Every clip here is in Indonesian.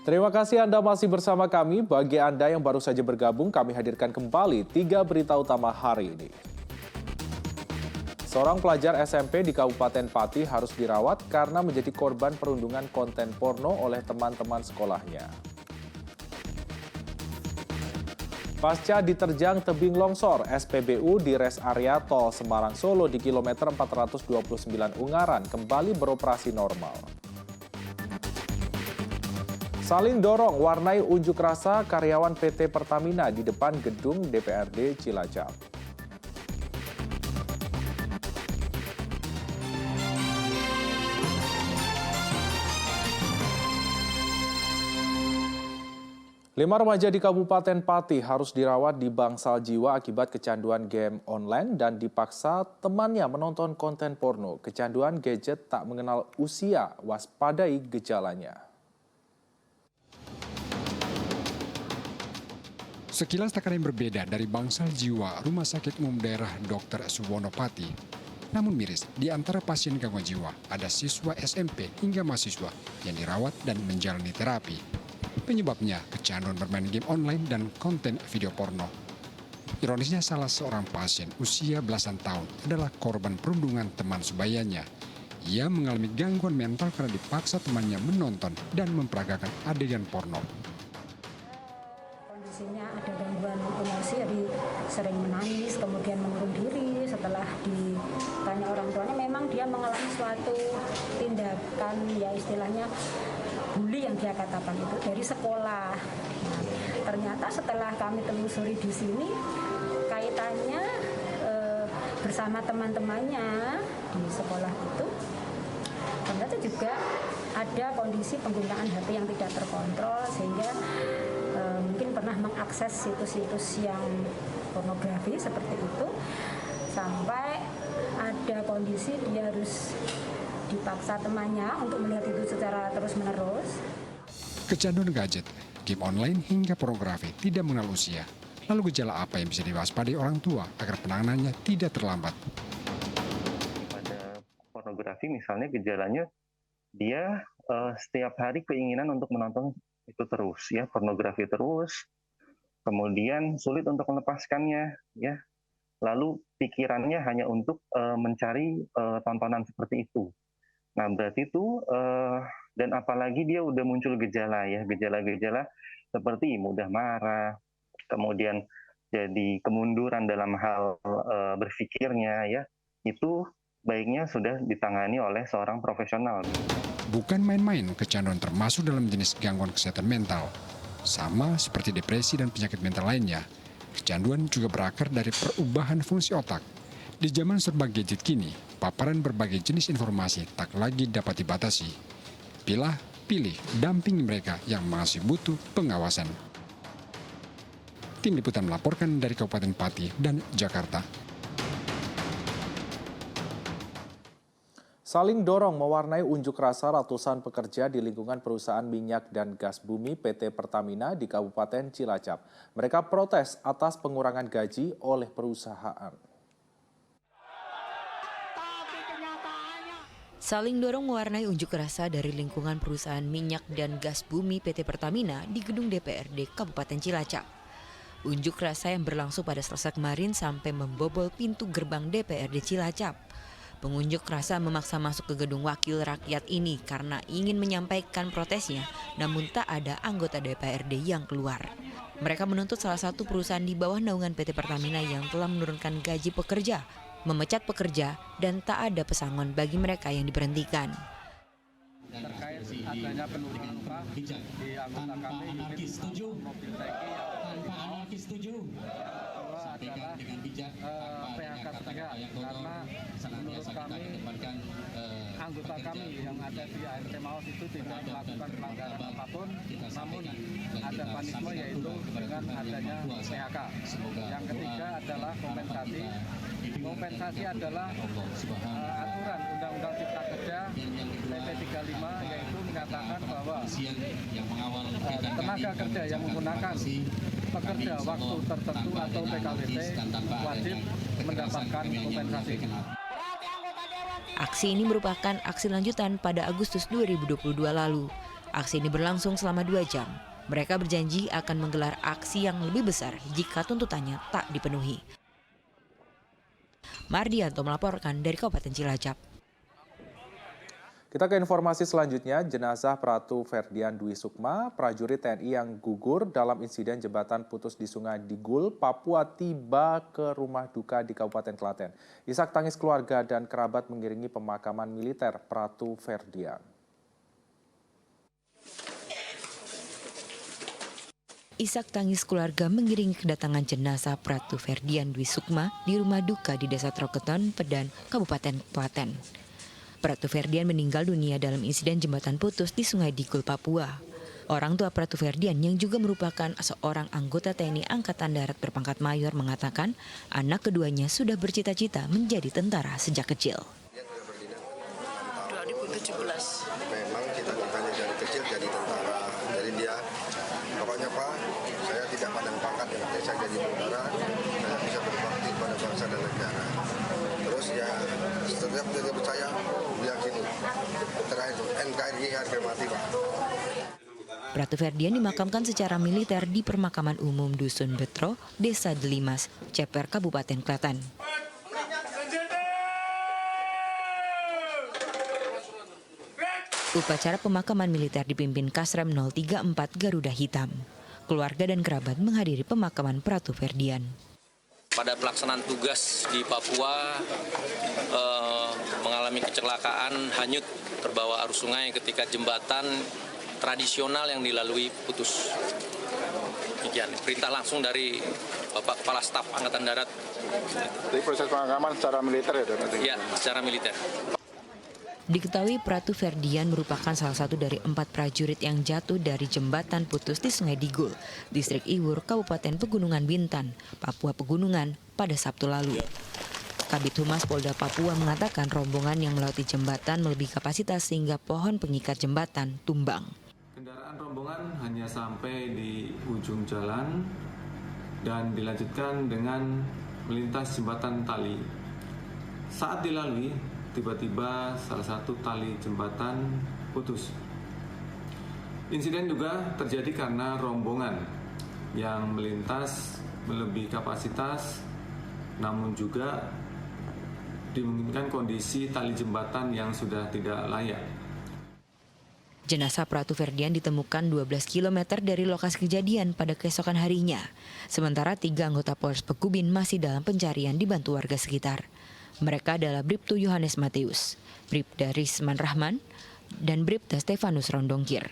Terima kasih Anda masih bersama kami. Bagi Anda yang baru saja bergabung, kami hadirkan kembali 3 berita utama hari ini. Seorang pelajar SMP di Kabupaten Pati harus dirawat karena menjadi korban perundungan konten porno oleh teman-teman sekolahnya. Pasca diterjang tebing longsor, SPBU di res area tol Semarang Solo di kilometer 429 Ungaran kembali beroperasi normal. Saling dorong warnai unjuk rasa karyawan PT Pertamina di depan gedung DPRD Cilacap. Lima remaja di Kabupaten Pati harus dirawat di bangsal jiwa akibat kecanduan game online dan dipaksa temannya menonton konten porno. Kecanduan gadget tak mengenal usia, waspadai gejalanya. Sekilas takaran yang berbeda dari bangsal jiwa Rumah Sakit Umum Daerah Dr. Suwono Pati. Namun miris, di antara pasien gangguan jiwa ada siswa SMP hingga mahasiswa yang dirawat dan menjalani terapi. Penyebabnya kecanduan bermain game online dan konten video porno. Ironisnya salah seorang pasien usia belasan tahun adalah korban perundungan teman sebayanya. Ia mengalami gangguan mental karena dipaksa temannya menonton dan memperagakan adegan porno. Kondisinya ada gangguan emosi, jadi sering menangis, kemudian mengurung diri. Setelah ditanya orang tuanya, memang dia mengalami suatu tindakan, ya istilahnya bully yang dia katakan itu dari sekolah. Nah, ternyata setelah kami telusuri di sini, kaitannya bersama teman-temannya di sekolah itu, ternyata juga ada kondisi penggunaan HP yang tidak terkontrol sehingga mungkin pernah mengakses situs-situs yang pornografi seperti itu, sampai ada kondisi dia harus dipaksa temannya untuk melihat itu secara terus-menerus. Kecanduan gadget, game online hingga pornografi tidak mengenal usia. Lalu gejala apa yang bisa diwaspadai orang tua agar penanganannya tidak terlambat? Pada pornografi misalnya gejalanya dia setiap hari keinginan untuk menonton itu terus, ya, pornografi terus, kemudian sulit untuk melepaskannya, ya, lalu pikirannya hanya untuk mencari tontonan seperti itu. Nah, berarti itu, dan apalagi dia udah muncul gejala, ya, gejala-gejala seperti mudah marah, kemudian jadi kemunduran dalam hal berpikirnya, ya, itu baiknya sudah ditangani oleh seorang profesional. Bukan main-main, kecanduan termasuk dalam jenis gangguan kesehatan mental. Sama seperti depresi dan penyakit mental lainnya, kecanduan juga berakar dari perubahan fungsi otak. Di zaman serba gadget kini, paparan berbagai jenis informasi tak lagi dapat dibatasi. Pilih, dampingi mereka yang masih butuh pengawasan. Tim Liputan melaporkan dari Kabupaten Pati dan Jakarta. Saling dorong mewarnai unjuk rasa ratusan pekerja di lingkungan perusahaan minyak dan gas bumi PT Pertamina di Kabupaten Cilacap. Mereka protes atas pengurangan gaji oleh perusahaan. Saling dorong mewarnai unjuk rasa dari lingkungan perusahaan minyak dan gas bumi PT Pertamina di gedung DPRD Kabupaten Cilacap. Unjuk rasa yang berlangsung pada Selasa kemarin sampai membobol pintu gerbang DPRD Cilacap. Pengunjuk rasa memaksa masuk ke gedung wakil rakyat ini karena ingin menyampaikan protesnya, namun tak ada anggota DPRD yang keluar. Mereka menuntut salah satu perusahaan di bawah naungan PT Pertamina yang telah menurunkan gaji pekerja, memecat pekerja, dan tak ada pesangon bagi mereka yang diberhentikan. Terkait adanya penurunan upah di anggota kami unit mobil tangki yang adalah PHK sepihak, karena menurut kami anggota kami yang ada di ART Maos itu tidak melakukan pelanggaran apapun, namun ada panisme yaitu dengan adanya PHK. Yang ketiga adalah kompensasi. Kompensasi adalah aturan Undang-Undang Cipta Kerja PP 35 yaitu menyatakan bahwa tenaga kerja yang menggunakan pekerja waktu tertentu atau PKWT wajib mendapatkan kompensasi. Aksi ini merupakan aksi lanjutan pada Agustus 2022 lalu. Aksi ini berlangsung selama 2 jam. Mereka berjanji akan menggelar aksi yang lebih besar jika tuntutannya tak dipenuhi. Mardianto melaporkan dari Kabupaten Cilacap. Kita ke informasi selanjutnya, jenazah Pratu Ferdian Dwi Sukma, prajurit TNI yang gugur dalam insiden jembatan putus di Sungai Digul, Papua tiba ke rumah duka di Kabupaten Klaten. Isak tangis keluarga dan kerabat mengiringi pemakaman militer Pratu Ferdian. Isak tangis keluarga mengiringi kedatangan jenazah Pratu Ferdian Dwi Sukma di rumah duka di Desa Troketon, Pedan, Kabupaten Klaten. Pratu Ferdian meninggal dunia dalam insiden jembatan putus di Sungai Digul, Papua. Orang tua Pratu Ferdian yang juga merupakan seorang anggota TNI Angkatan Darat berpangkat mayor mengatakan anak keduanya sudah bercita-cita menjadi tentara sejak kecil. 2017. Memang cita-citanya dari kecil jadi tentara. Jadi dia, pokoknya Pak, saya tidak pandang pangkat, yang penting saya jadi tentara, saya bisa berbakti pada bangsa dan negara. Terus ya, setiap dia percaya, meyakini. Terakhir, NKRI harga mati Pak. Pratu Ferdian dimakamkan secara militer di Permakaman Umum Dusun Betro, Desa Delimas, Ceper, Kabupaten Klaten. Upacara pemakaman militer dipimpin Kasrem 034 Garuda Hitam. Keluarga dan kerabat menghadiri pemakaman Pratu Ferdian. Pada pelaksanaan tugas di Papua mengalami kecelakaan hanyut terbawa arus sungai ketika jembatan tradisional yang dilalui putus. Demikian, perintah langsung dari Bapak Kepala Staf Angkatan Darat. Jadi proses pemakaman secara militer ya? Ya, secara militer. Diketahui Pratu Ferdian merupakan salah satu dari 4 prajurit yang jatuh dari jembatan putus di Sungai Digul, Distrik Iwur, Kabupaten Pegunungan Bintan, Papua Pegunungan pada Sabtu lalu. Kabid Humas Polda Papua mengatakan rombongan yang melewati jembatan melebihi kapasitas sehingga pohon pengikat jembatan tumbang. Kendaraan rombongan hanya sampai di ujung jalan dan dilanjutkan dengan melintas jembatan tali. Saat dilalui, tiba-tiba salah satu tali jembatan putus. Insiden juga terjadi karena rombongan yang melintas melebihi kapasitas, namun juga dimungkinkan kondisi tali jembatan yang sudah tidak layak. Jenazah Pratu Ferdian ditemukan 12 km dari lokasi kejadian pada keesokan harinya. Sementara 3 anggota Polres Pekubin masih dalam pencarian dibantu warga sekitar. Mereka adalah Bribtu Yohanes Mateus, Bribda Risman Rahman, dan Bribda Stefanus Rondongkir.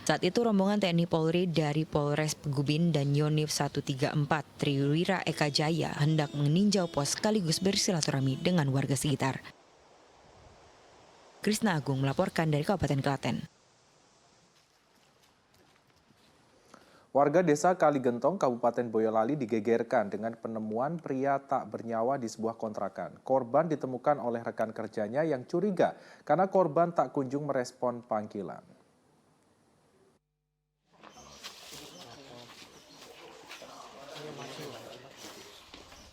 Saat itu rombongan TNI Polri dari Polres Pegubin dan Yonif 134 Triwira Eka Jaya hendak meninjau pos sekaligus bersilaturahmi dengan warga sekitar. Krisna Agung melaporkan dari Kabupaten Klaten. Warga desa Kaligentong, Kabupaten Boyolali digegerkan dengan penemuan pria tak bernyawa di sebuah kontrakan. Korban ditemukan oleh rekan kerjanya yang curiga karena korban tak kunjung merespon panggilan.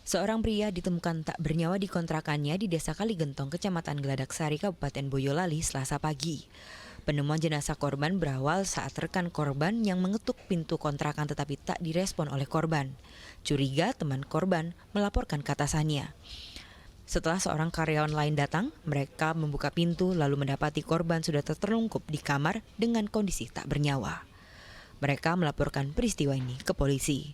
Seorang pria ditemukan tak bernyawa di kontrakannya di desa Kaligentong, Kecamatan Gladaksari, Kabupaten Boyolali, Selasa pagi. Penemuan jenazah korban berawal saat rekan korban yang mengetuk pintu kontrakan tetapi tak direspon oleh korban. Curiga teman korban melaporkan ke atasannya. Setelah seorang karyawan lain datang, mereka membuka pintu lalu mendapati korban sudah tertelungkup di kamar dengan kondisi tak bernyawa. Mereka melaporkan peristiwa ini ke polisi.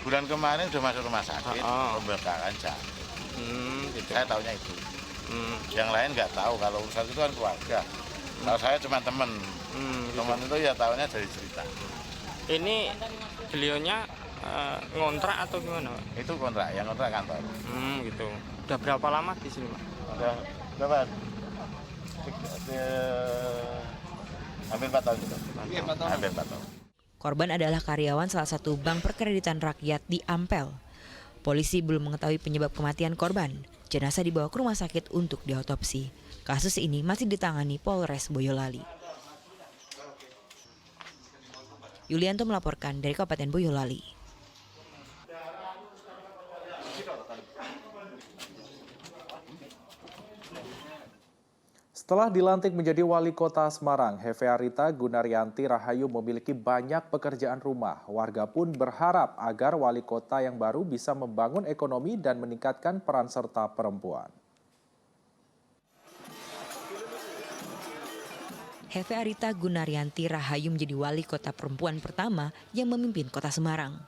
Bulan kemarin sudah masuk rumah sakit, pembengkakan jantung. Gitu. Saya tahunya itu. Yang lain nggak tahu, kalau urusan itu kan keluarga. Kalau saya cuma teman. Teman itu ya tahunya dari cerita. Ini beliaunya ngontrak atau gimana? Itu kontrak, yang kontrak kantor. Gitu. Udah berapa lama di sini, Pak? Udah berapa? Hampir 4 tahun juga. Hampir 4 tahun. Korban adalah karyawan salah satu bank perkreditan rakyat di Ampel. Polisi belum mengetahui penyebab kematian korban. Jenazah dibawa ke rumah sakit untuk diotopsi. Kasus ini masih ditangani Polres Boyolali. Yulianto melaporkan dari Kabupaten Boyolali. Setelah dilantik menjadi wali kota Semarang, Hefearita Gunaryanti Rahayu memiliki banyak pekerjaan rumah. Warga pun berharap agar wali kota yang baru bisa membangun ekonomi dan meningkatkan peran serta perempuan. Hefearita Gunaryanti Rahayu menjadi wali kota perempuan pertama yang memimpin kota Semarang.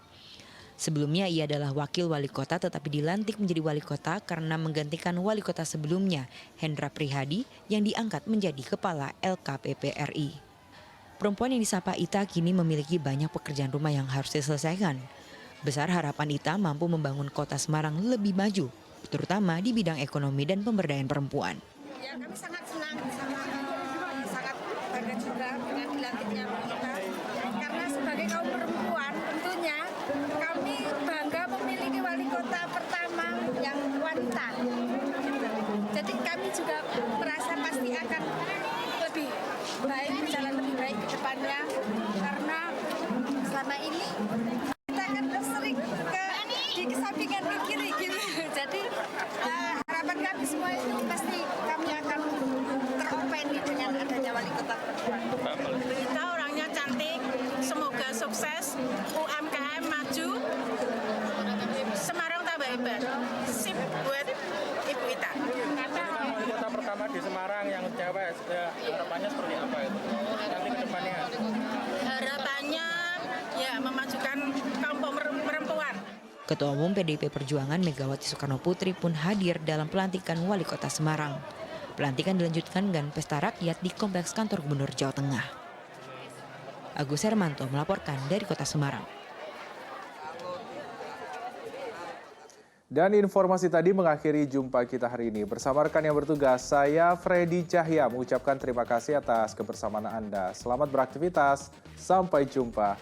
Sebelumnya ia adalah wakil wali kota tetapi dilantik menjadi wali kota karena menggantikan wali kota sebelumnya, Hendra Prihadi, yang diangkat menjadi kepala LKPP RI. Perempuan yang disapa Ita kini memiliki banyak pekerjaan rumah yang harus diselesaikan. Besar harapan Ita mampu membangun kota Semarang lebih maju, terutama di bidang ekonomi dan pemberdayaan perempuan. Ya, kami sangat senang sangat bangga juga dengan dilantiknya wali kota. Karena sebagai kaum perempuan tentunya kami bangga memiliki wali kota pertama yang wanita. Jadi kami juga merasa pasti akan lebih baik, berjalan lebih baik ke depannya. Karena selama ini kita kan sering dikesampingkan ke kiri gitu. Jadi harapan kami semua itu pasti kami akan teropeni dengan adanya wali kota perempuan. Kita orangnya cantik, semoga sukses, UMKM maju, Semarang tambah hebat. Sip buat Ibu Ita. Wali kota pertama di Semarang yang cewek, harapannya seperti apa itu? Nanti ke depannya? Harapannya ya memajukan kaum perempuan. Ketua Umum PDIP Perjuangan Megawati Soekarno Putri pun hadir dalam pelantikan wali kota Semarang. Pelantikan dilanjutkan dengan pesta rakyat di Kompleks Kantor Gubernur Jawa Tengah. Agus Hermanto melaporkan dari kota Semarang. Dan informasi tadi mengakhiri jumpa kita hari ini. Bersama rekan yang bertugas, saya Freddy Cahya mengucapkan terima kasih atas kebersamaan Anda. Selamat beraktivitas, sampai jumpa.